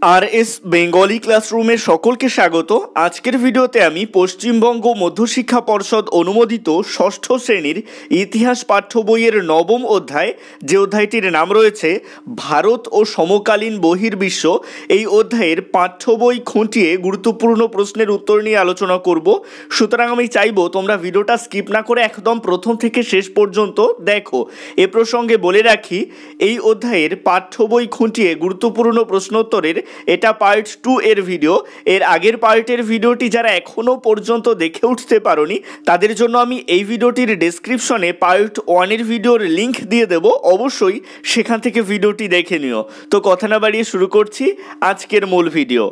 RS Bengali ক্লাসরুমে সকলকে স্বাগত। আজকের ভিডিওতে আমি পশ্চিমবঙ্গ মধ্যশিক্ষা পর্ষদ অনুমোদিত ষষ্ঠ শ্রেণীর ইতিহাস পাঠ্য বইয়ের নবম অধ্যায়, যে অধ্যায়টির নাম রয়েছে ভারত ও সমকালীন বহির্বিশ্ব, এই অধ্যায়ের পাঠ্য বই খুঁটিয়ে গুরুত্বপূর্ণ প্রশ্নের উত্তর নিয়ে আলোচনা করব। সুতরাং আমি চাইব তোমরা ভিডিওটা স্কিপ না করে একদম প্রথম থেকে শেষ পর্যন্ত দেখো। এ প্রসঙ্গে বলে রাখি, এই অধ্যায়ের পাঠ্য বই খুঁটিয়ে গুরুত্বপূর্ণ প্রশ্নোত্তরের এটা পার্ট 2 এর ভিডিও। এর আগের পার্টের ভিডিওটি যারা এখনও পর্যন্ত দেখে উঠতে পারোনি তাদের জন্য আমি এই ভিডিওটির ডেসক্রিপশনে পার্ট 1 এর ভিডিওর লিঙ্ক দিয়ে দেব, অবশ্যই সেখান থেকে ভিডিওটি দেখে নিও। তো কথা না বাড়িয়ে শুরু করছি আজকের মূল ভিডিও।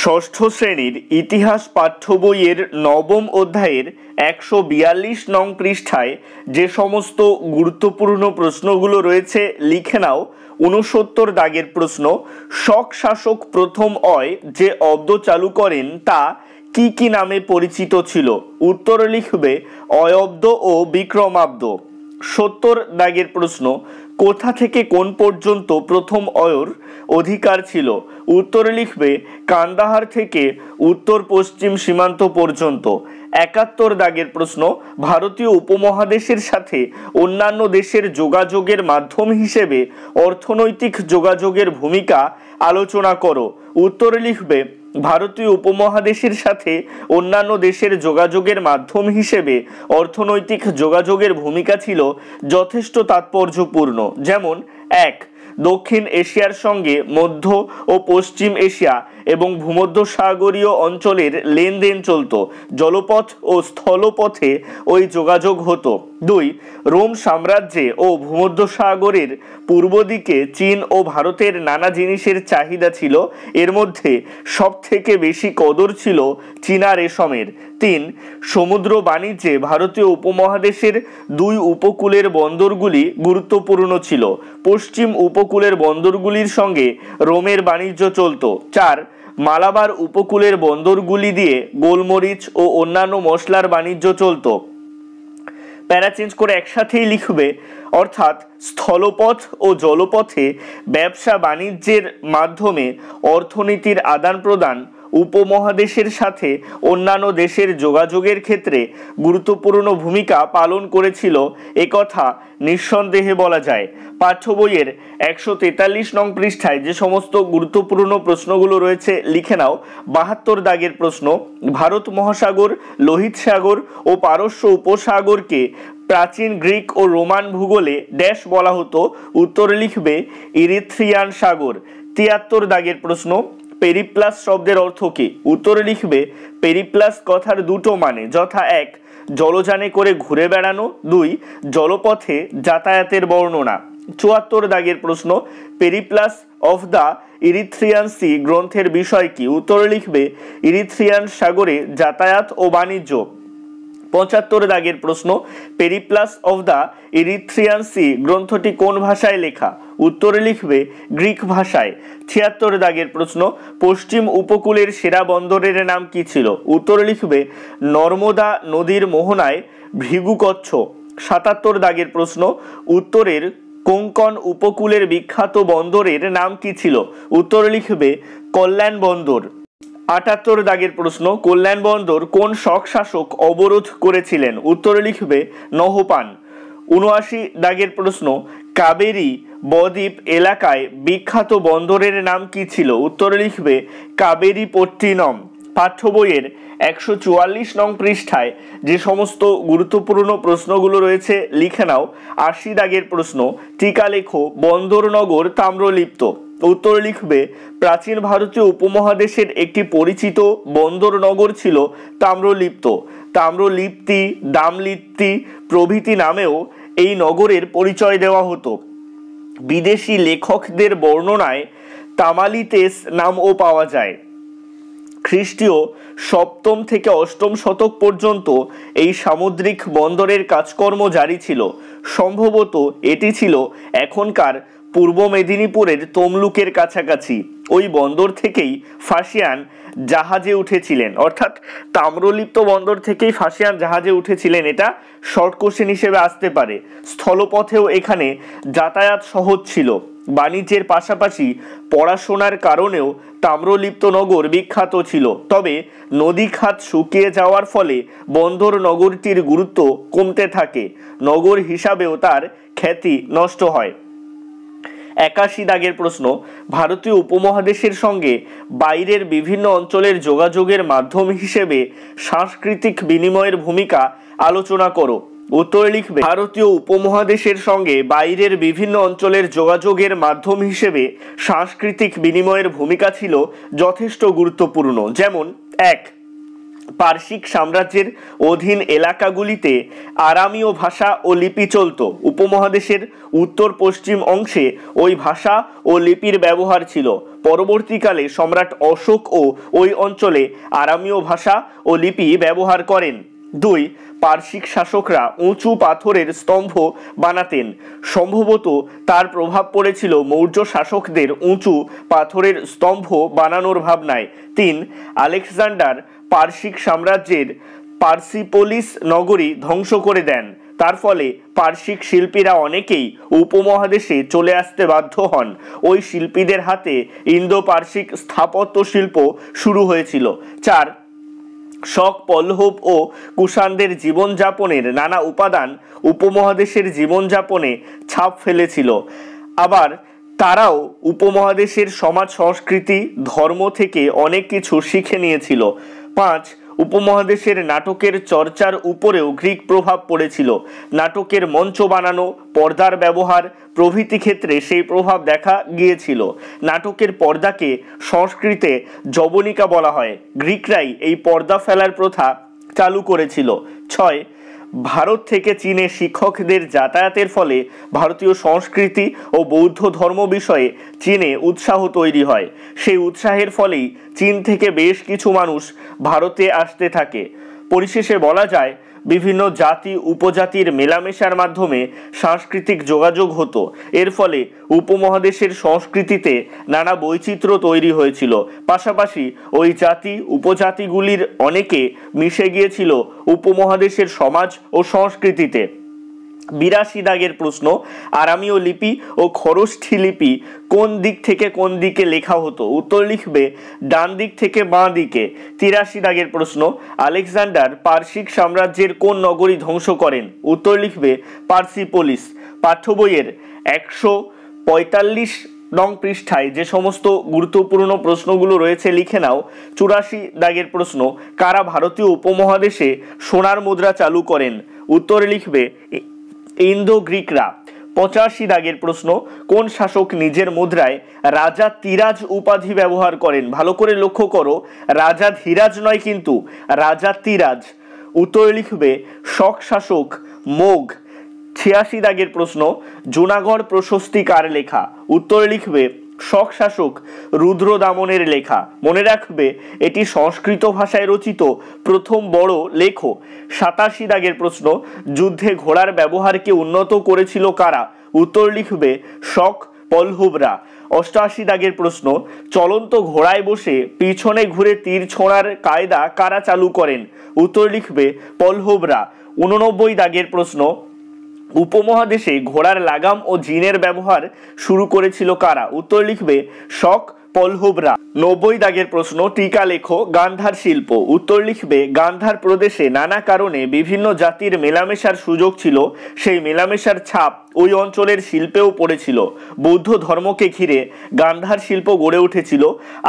ষষ্ঠ শ্রেণীর ইতিহাস পাঠ্য বইয়ের নবম অধ্যায়ের 142 নং পৃষ্ঠায় যে সমস্ত গুরুত্বপূর্ণ প্রশ্নগুলো রয়েছে লিখে নাও। 69 দাগের প্রশ্ন, শক শাসক প্রথম অয় যে অব্দ চালু করেন তা কি কি নামে পরিচিত ছিল? উত্তর লিখবে অয়ব্দ ও বিক্রমাব্দ। 70 দাগের প্রশ্ন, কোথা থেকে কোন পর্যন্ত প্রথম অয়র অধিকার ছিল? উত্তর লিখবে কান্দাহার থেকে উত্তর পশ্চিম সীমান্ত পর্যন্ত। 71 দাগের প্রশ্ন, ভারতীয় উপমহাদেশের সাথে অন্যান্য দেশের যোগাযোগের মাধ্যম হিসেবে অর্থনৈতিক যোগাযোগের ভূমিকা আলোচনা করো। উত্তর লিখবে ভারতীয় উপমহাদেশের সাথে অন্যান্য দেশের যোগাযোগের মাধ্যম হিসেবে অর্থনৈতিক যোগাযোগের ভূমিকা ছিল যথেষ্ট তাৎপর্যপূর্ণ। যেমন 1. দক্ষিণ এশিয়ার সঙ্গে মধ্য ও পশ্চিম এশিয়া এবং ভূমধ্যসাগরীয় অঞ্চলের লেনদেন চলত, জলপথ ও স্থলপথে ওই যোগাযোগ হতো। 2. রোম সাম্রাজ্যে ও ভূমধ্যসাগরের পূর্ব দিকে চীন ও ভারতের নানা জিনিসের চাহিদা ছিল, এর মধ্যে সব থেকে বেশি কদর ছিল চীনা রেশমের। 3. সমুদ্র বাণিজ্যে ভারতীয় উপমহাদেশের 2 উপকূলের বন্দরগুলি গুরুত্বপূর্ণ ছিল। পশ্চিম উপকূলের বন্দরগুলির সঙ্গে রোমের বাণিজ্য চলত। 4. মালাবার উপকূলের বন্দরগুলি দিয়ে গোলমরিচ ও অন্যান্য মশলার বাণিজ্য চলত। প্যারা চেঞ্জ করে একসাথেই লিখবে, অর্থাৎ স্থলপথ ও জলপথে ব্যবসা বাণিজ্যের মাধ্যমে অর্থনীতির আদান প্রদান উপমহাদেশের সাথে অন্যান্য দেশের যোগাযোগের ক্ষেত্রে গুরুত্বপূর্ণ ভূমিকা পালন করেছিল, একথা নিঃসন্দেহে বলা যায়। পাঠ্য বইয়ের 143 নং পৃষ্ঠায় যে সমস্ত গুরুত্বপূর্ণ প্রশ্নগুলো রয়েছে লিখে নাও। 72 দাগের প্রশ্ন, ভারত মহাসাগর, লোহিত সাগর ও পারস্য উপসাগরকে প্রাচীন গ্রিক ও রোমান ভূগোলে ড্যাশ বলা হতো? উত্তর লিখবে ইরিথ্রিয়ান সাগর। 73 দাগের প্রশ্ন, পেরিপ্লাস শব্দের অর্থ কি? উত্তর লিখবে পেরিপ্লাস কথার দুটো মানে, যথা 1. জলযানে করে ঘুরে বেড়ানো, 2. জলপথে যাতায়াতের বর্ণনা। 74 দাগের প্রশ্ন, Periplus of the Erythraean Sea গ্রন্থের বিষয় কি? উত্তর লিখবে ইরিথ্রিয়ান সাগরে যাতায়াত ও বাণিজ্য। 75 দাগের প্রশ্ন, Periplus of the Erythraean Sea গ্রন্থটি কোন ভাষায় লেখা? উত্তরে লিখবে গ্রিক ভাষায়। 76 দাগের প্রশ্ন, পশ্চিম উপকূলের সেরা বন্দরের নাম কি ছিল? উত্তর লিখবে নর্মদা নদীর মোহনায় ভৃগুকচ্ছ। 77 দাগের প্রশ্ন, উত্তরের কোঙ্কণ উপকূলের বিখ্যাত বন্দরের নাম কি ছিল? উত্তর লিখবে কল্যাণ বন্দর। 78 দাগের প্রশ্ন, কল্যাণ বন্দর কোন শক শাসক অবরোধ করেছিলেন? উত্তর লিখবে নহপান। 79 দাগের প্রশ্ন, কাবেরী বদ্বীপ এলাকায় বিখ্যাত বন্দরের নাম কি ছিল? উত্তর লিখবে কাবেরীপট্টিনম। পাঠ্য বইয়ের 144 নং পৃষ্ঠায় যে সমস্ত গুরুত্বপূর্ণ প্রশ্নগুলো রয়েছে লিখে নাও। 80 দাগের প্রশ্ন, টিকা লেখো বন্দরনগর তাম্রলিপ্ত। উত্তর লিখবে প্রাচীন ভারতীয় উপমহাদেশের একটি পরিচিত বন্দর নগর ছিল তাম্রলিপ্ত। তাম্রলিপ্তি, দামলিপ্তি প্রভৃতি নামেও এই নগরের পরিচয় দেওয়া হতো। বিদেশি লেখকদের বর্ণনায় তামালিতেস নামও পাওয়া যায়। খ্রিস্টীয় 7ম থেকে 8ম শতক পর্যন্ত এই সামুদ্রিক বন্দরের কাজকর্ম জারি ছিল। সম্ভবত এটি ছিল এখনকার পূর্ব মেদিনীপুরের তমলুকের কাছাকাছি। ওই বন্দর থেকেই ফাসিয়ান জাহাজে উঠেছিলেন, অর্থাৎ তাম্রলিপ্ত বন্দর থেকেই ফাসিয়ান জাহাজে উঠেছিলেন, এটা শর্ট কোশ্চেন হিসেবে আসতে পারে। স্থলপথেও এখানে যাতায়াত সহজ ছিল। বাণিজ্যের পাশাপাশি পড়াশোনার কারণেও তাম্রলিপ্ত নগর বিখ্যাত ছিল। তবে নদী খাত শুকিয়ে যাওয়ার ফলে বন্দর নগরটির গুরুত্ব কমতে থাকে, নগর হিসাবেও তার খ্যাতি নষ্ট হয়। 81 দাগের প্রশ্ন, ভারতীয় উপমহাদেশের সঙ্গে বাইরের বিভিন্ন অঞ্চলের যোগাযোগের মাধ্যম হিসেবে সাংস্কৃতিক বিনিময়ের ভূমিকা আলোচনা করো। উত্তরে লিখবে, ভারতীয় উপমহাদেশের সঙ্গে বাইরের বিভিন্ন অঞ্চলের যোগাযোগের মাধ্যম হিসেবে সাংস্কৃতিক বিনিময়ের ভূমিকা ছিল যথেষ্ট গুরুত্বপূর্ণ। যেমন 1, পার্সিক সাম্রাজ্যের অধীন এলাকাগুলিতে আরামীয় ভাষা ও লিপি চলত। উপমহাদেশের উত্তর পশ্চিম অংশে ওই ভাষা ও লিপির ব্যবহার ছিল। পরবর্তীকালে সম্রাট অশোক ও ওই অঞ্চলে আরামীয় ভাষা ও লিপি ব্যবহার করেন। 2, পার্সিক শাসকরা উঁচু পাথরের স্তম্ভ বানাতেন। সম্ভবত তার প্রভাব পড়েছিল মৌর্য শাসকদের উঁচু পাথরের স্তম্ভ বানানোর ভাবনায়। 3, আলেকজান্ডার পার্সিক সাম্রাজ্যের পার্সিপোলিস নগরী ধ্বংস করে দেন। তার ফলে পার্সিক শিল্পীরা অনেকেই উপমহাদেশে চলে আসতে বাধ্য হন। ওই শিল্পীদের হাতে ইন্দো পার্সিক স্থাপত্য শিল্প শুরু হয়েছিল। 4, শক, পল্লব ও কুষাণদের জীবনযাপনের নানা উপাদান উপমহাদেশের জীবনযাপনে ছাপ ফেলেছিল। আবার তারাও উপমহাদেশের সমাজ সংস্কৃতি ধর্ম থেকে অনেক কিছু শিখে নিয়েছিল। 5, উপমহাদেশের নাটকের চর্চার উপরেও গ্রিক প্রভাব পড়েছিল। নাটকের মঞ্চ বানানো, পর্দার ব্যবহার প্রভৃতি ক্ষেত্রে সেই প্রভাব দেখা গিয়েছিল। নাটকের পর্দাকে সংস্কৃতে যবনিকা বলা হয়। গ্রিকরাই এই পর্দা ফেলার প্রথা চালু করেছিল। 6, ভারত থেকে চীনে শিক্ষকদের যাতায়াতের ফলে ভারতীয় সংস্কৃতি ও বৌদ্ধ ধর্ম বিষয়ে চীনে উৎসাহ তৈরি হয়। সেই উৎসাহের ফলেই চীন থেকে বেশ কিছু মানুষ ভারতে আসতে থাকে। পরিশেষে বলা যায়, বিভিন্ন জাতি উপজাতির মেলামেশার মাধ্যমে সাংস্কৃতিক যোগাযোগ হতো। এর ফলে উপমহাদেশের সংস্কৃতিতে নানা বৈচিত্র্য তৈরি হয়েছিল। পাশাপাশি ওই জাতি উপজাতিগুলির অনেকে মিশে গিয়েছিল উপমহাদেশের সমাজ ও সংস্কৃতিতে। 82 দাগের প্রশ্ন, আরামীয় লিপি ও খরষ্ঠী লিপি কোন দিক থেকে কোন দিকে লেখা হতো? উত্তর লিখবে, ডান দিক থেকে বাঁ দিকে। 83 দাগের প্রশ্ন, আলেকজান্ডার পার্সিক সাম্রাজ্যের কোন নগরী ধ্বংস করেন? উত্তর লিখবে, পার্সিপোলিস। পাঠ্য বইয়ের 145 নং পৃষ্ঠায় যে সমস্ত গুরুত্বপূর্ণ প্রশ্নগুলো রয়েছে লিখে নাও। 84 দাগের প্রশ্ন, কারা ভারতীয় উপমহাদেশে সোনার মুদ্রা চালু করেন? উত্তরে লিখবে, ইন্দো গ্রিকরা। 85 দাগের প্রশ্ন, কোন শাসক নিজের মুদ্রায় রাজা তিরাজ উপাধি ব্যবহার করেন? ভালো করে লক্ষ্য করো, রাজা ধীরাজ নয় কিন্তু রাজা তিরাজ। উত্তরে লিখবে, শক শাসক মোগ। 86 দাগের প্রশ্ন, জুনাগড় প্রশস্তি কার লেখা? উত্তরে লিখবে, শক শাসক রুদ্রদামনের লেখা। মনে রাখবে, এটি সংস্কৃত ভাষায় রচিত প্রথম বড় লেখ। 87 দাগের প্রশ্ন, যুদ্ধে ঘোড়ার ব্যবহারকে উন্নত করেছিল কারা? উত্তর লিখবে, শক পল্লবরা। 88 দাগের প্রশ্ন, চলন্ত ঘোড়ায় বসে পিছনে ঘুরে তীর ছোঁড়ার কায়দা কারা চালু করেন? উত্তর লিখবে, পল্লবরা। 89 দাগের প্রশ্ন, উপমহাদেশে ঘোড়ার লাগাম ও জিনের ব্যবহার শুরু করেছিল কারা? উত্তর লিখবে, শক পল্লবরা। 90 দাগের প্রশ্ন, টিকা লেখো, গান্ধার শিল্প। উত্তর লিখবে, গান্ধার প্রদেশে নানা কারণে বিভিন্ন জাতির মেলামেশার সুযোগ ছিল। সেই মেলামেশার ছাপ ওই অঞ্চলের শিল্পেও পড়েছিল। বৌদ্ধ ধর্মকে ঘিরে গান্ধার শিল্প গড়ে উঠেছিল।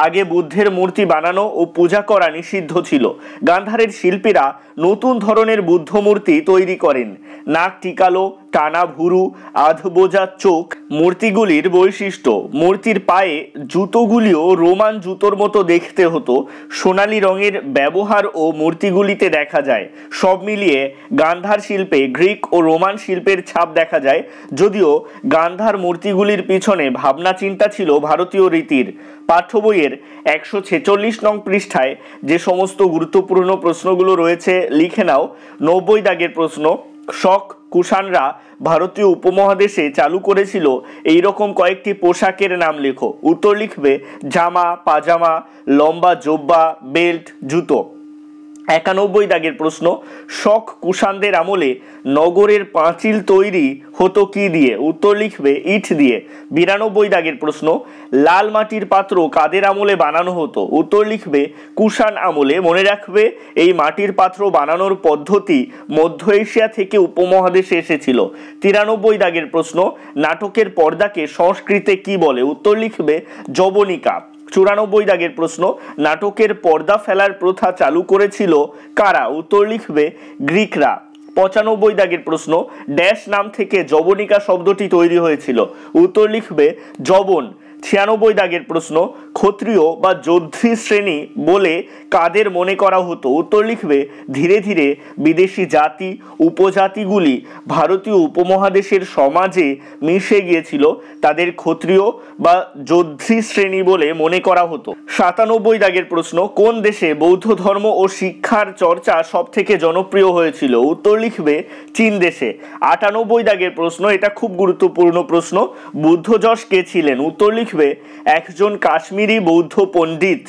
আগে বুদ্ধের মূর্তি বানানো ও পূজা করা নিষিদ্ধ ছিল। গান্ধারের শিল্পীরা নতুন ধরনের বুদ্ধ মূর্তি তৈরি করেন। নাক টিকালো, টানা ভুরু, আধবোজা চোখ মূর্তিগুলির বৈশিষ্ট্য। মূর্তির পায়ে জুতোগুলিও রোমান জুতোর মতো দেখতে হতো। সোনালী রঙের ব্যবহার ও মূর্তিগুলিতে দেখা যায়। সব মিলিয়ে গান্ধার শিল্পে গ্রিক ও রোমান শিল্পের ছাপ দেখা যায়, যদিও গান্ধার মূর্তিগুলির পিছনে ভাবনা চিন্তা ছিল ভারতীয় রীতির। পাঠ্য বইয়ের 146 নং পৃষ্ঠায় যে সমস্ত গুরুত্বপূর্ণ প্রশ্নগুলো রয়েছে লিখে নাও। 90 দাগের প্রশ্ন, শক কুষাণরা ভারতীয় উপমহাদেশে চালু করেছিল এই রকম কয়েকটি পোশাকের নাম লেখো। উত্তর লিখবে, জামা, পাজামা, লম্বা জোব্বা, বেল্ট, জুতো। 91 দাগের প্রশ্ন, শক কুষাণদের আমলে নগরের পাঁচিল তৈরি হতো কি দিয়ে? উত্তর লিখবে ইট দিয়ে। 92 দাগের প্রশ্ন, লাল মাটির পাত্র কাদের আমলে বানানো হতো? উত্তর লিখবে কুষাণ আমলে। মনে রাখবে এই মাটির পাত্র বানানোর পদ্ধতি মধ্য এশিয়া থেকে উপমহাদেশে এসেছিল। 93 দাগের প্রশ্ন, নাটকের পর্দাকে সংস্কৃতে কি বলে? উত্তর লিখবে যবনিকা। 94 দাগের প্রশ্ন, নাটকের পর্দা ফেলার প্রথা চালু করেছিল কারা? উত্তর লিখবে গ্রিকরা। 95 দাগের প্রশ্ন, ড্যাশ নাম থেকে যবনিকা শব্দটি তৈরি হয়েছিল? উত্তর লিখবে যবন। 96 দাগের প্রশ্ন, ক্ষত্রিয় বা যোদ্ধী শ্রেণী বলে কাদের মনে করা হতো? উত্তর লিখবে ধীরে ধীরে বিদেশি জাতি উপজাতিগুলি ভারতীয় উপমহাদেশের সমাজে মিশে গিয়েছিল, তাদের ক্ষত্রিয় বা যোদ্ধী শ্রেণী বলে মনে করা হতো। 97 দাগের প্রশ্ন, কোন দেশে বৌদ্ধ ধর্ম ও শিক্ষার চর্চা সব থেকে জনপ্রিয় হয়েছিল? উত্তর লিখবে চীন দেশে। 98 দাগের প্রশ্ন, এটা খুব গুরুত্বপূর্ণ প্রশ্ন, বুদ্ধযশ কে ছিলেন? উত্তর লিখবে একজন কাশ্মীরি বৌদ্ধ পণ্ডিত।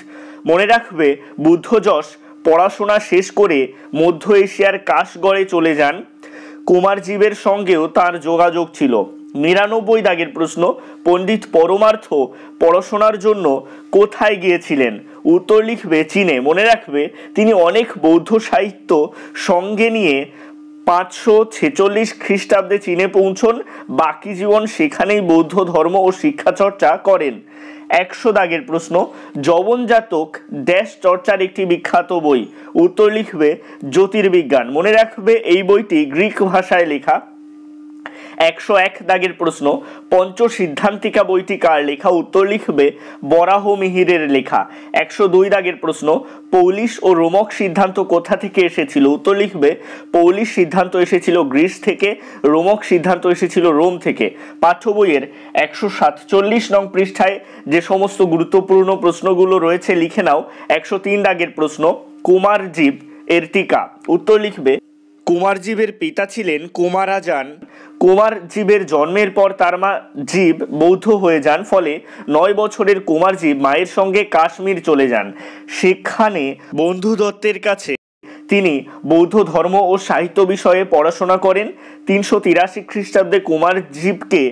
মনে রাখবে বুদ্ধযশ পড়াশোনা শেষ করে মধ্য এশিয়ার কাশগড়ে চলে যান। কুমারজীবের সঙ্গেও তার যোগাযোগ ছিল। 99 দাগের প্রশ্ন, পণ্ডিত পরমার্থ পড়াশোনার জন্য কোথায় গিয়েছিলেন? উত্তর লিখবে চীনে। মনে রাখবে তিনি অনেক বৌদ্ধ সাহিত্য সঙ্গে নিয়ে 546 খ্রিস্টাব্দে চীনে পৌঁছন, বাকি জীবন সেখানেই বৌদ্ধ ধর্ম ও শিক্ষা চর্চা করেন। 100 দাগের প্রশ্ন, যবনজাতক ড্যাশ চর্চার একটি বিখ্যাত বই? উত্তর লিখবে জ্যোতির্বিজ্ঞান। মনে রাখবে এই বইটি গ্রিক ভাষায় লেখা। 101 দাগের প্রশ্ন, পঞ্চসিদ্ধান্তিকা বইটি কার লেখা? উত্তর লিখবে বরাহ মিহিরের লেখা। 102 দাগের প্রশ্ন, পৌলিশ ও রোমক সিদ্ধান্ত কোথা থেকে এসেছিল? উত্তর লিখবে পৌলিশ সিদ্ধান্ত এসেছিল গ্রিস থেকে, রোমক সিদ্ধান্ত এসেছিল রোম থেকে। পাঠ্য বইয়ের 147 নং পৃষ্ঠায় যে সমস্ত গুরুত্বপূর্ণ প্রশ্নগুলো রয়েছে লিখে নাও। 103 দাগের প্রশ্ন, কুমারজীব এর টিকা? উত্তর লিখবে কুমারজীবের পিতা ছিলেন কুমারাজান। কুমারজীবের জন্মের পর তার মা জীব বৌদ্ধ হয়ে যান, ফলে 9 বছরের কুমারজীব মায়ের সঙ্গে কাশ্মীর চলে যান। সেখানে বন্ধু দত্তের কাছে তিনি বৌদ্ধ ধর্ম ও সাহিত্য বিষয়ে পড়াশোনা করেন। 383 খ্রিস্টাব্দে কুমারজীবকে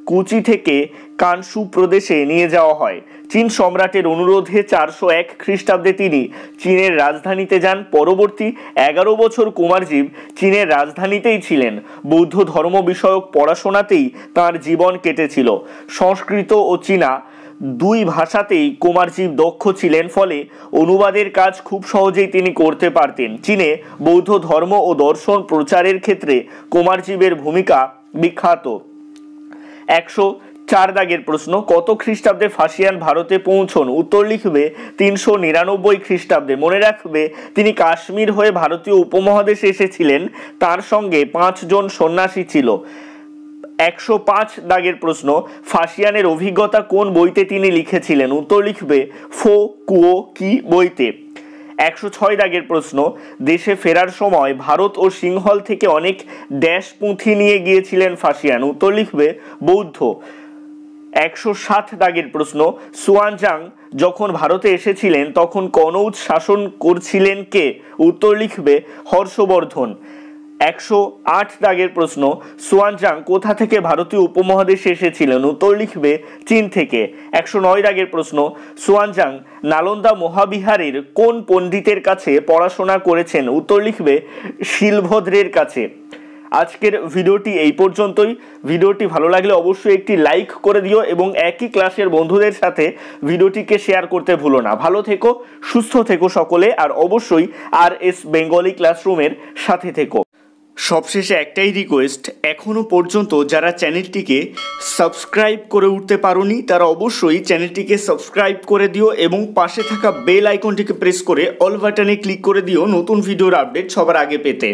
কুচি থেকে কানসু প্রদেশে নিয়ে যাওয়া হয়। চীন সম্রাটের অনুরোধে 401 খ্রিস্টাব্দে তিনি চীনের রাজধানীতে যান। পরবর্তী 11 বছর কুমারজীব চীনের রাজধানীতেই ছিলেন। বৌদ্ধ ধর্ম বিষয়ক পড়াশোনাতেই তাঁর জীবন কেটেছিল। সংস্কৃত ও চীনা দুই ভাষাতেই কুমারজীব দক্ষ ছিলেন, ফলে অনুবাদের কাজ খুব সহজেই তিনি করতে পারতেন। চীনে বৌদ্ধ ধর্ম ও দর্শন প্রচারের ক্ষেত্রে কুমারজীবের ভূমিকা বিখ্যাত। 104 দাগের প্রশ্ন, কত খ্রিস্টাব্দে ফাসিয়ান ভারতে পৌঁছন? উত্তর লিখবে 399 খ্রিস্টাব্দে। মনে রাখবে তিনি কাশ্মীর হয়ে ভারতীয় উপমহাদেশে এসেছিলেন, তার সঙ্গে 5 জন সন্ন্যাসী ছিল। 105 দাগের প্রশ্ন, ফাসিয়ানের অভিজ্ঞতা কোন বইতে তিনি লিখেছিলেন? উত্তর লিখবে ফো কুও কি বইতে। 106 দাগের প্রশ্ন, দেশে ফেরার সময় ভারত ও সিংহল থেকে অনেক ড্যাশ পুঁথি নিয়ে গিয়েছিলেন ফাসিয়ান? উত্তর লিখবে বৌদ্ধ। 107 দাগের প্রশ্ন, সুয়ানজাং যখন ভারতে এসেছিলেন তখন কনৌজ শাসন করছিলেন কে? উত্তর লিখবে হর্ষবর্ধন। 108 দাগের প্রশ্ন, সুয়ানজাং কোথা থেকে ভারতীয় উপমহাদেশে এসেছিলেন? উত্তর লিখবে চীন থেকে। 109 দাগের প্রশ্ন, সুয়ানজাং নালন্দা মহাবিহারের কোন পণ্ডিতের কাছে পড়াশোনা করেছেন? উত্তর লিখবে শিলভদ্রের কাছে। আজকের ভিডিওটি এই পর্যন্তই। ভিডিওটি ভালো লাগলে অবশ্যই একটি লাইক করে দিও এবং একই ক্লাসের বন্ধুদের সাথে ভিডিওটিকে শেয়ার করতে ভুলো না। ভালো থেকো, সুস্থ থেকো সকলে, আর অবশ্যই RS বেঙ্গলি ক্লাসরুমের সাথে থেকো। সবশেষে একটাই রিকোয়েস্ট, এখনও পর্যন্ত যারা চ্যানেলটিকে সাবস্ক্রাইব করে উঠতে পারোনি তারা অবশ্যই চ্যানেলটিকে সাবস্ক্রাইব করে দিও এবং পাশে থাকা বেল আইকনটিকে প্রেস করে অল বাটনে ক্লিক করে দিও নতুন ভিডিওর আপডেট সবার আগে পেতে।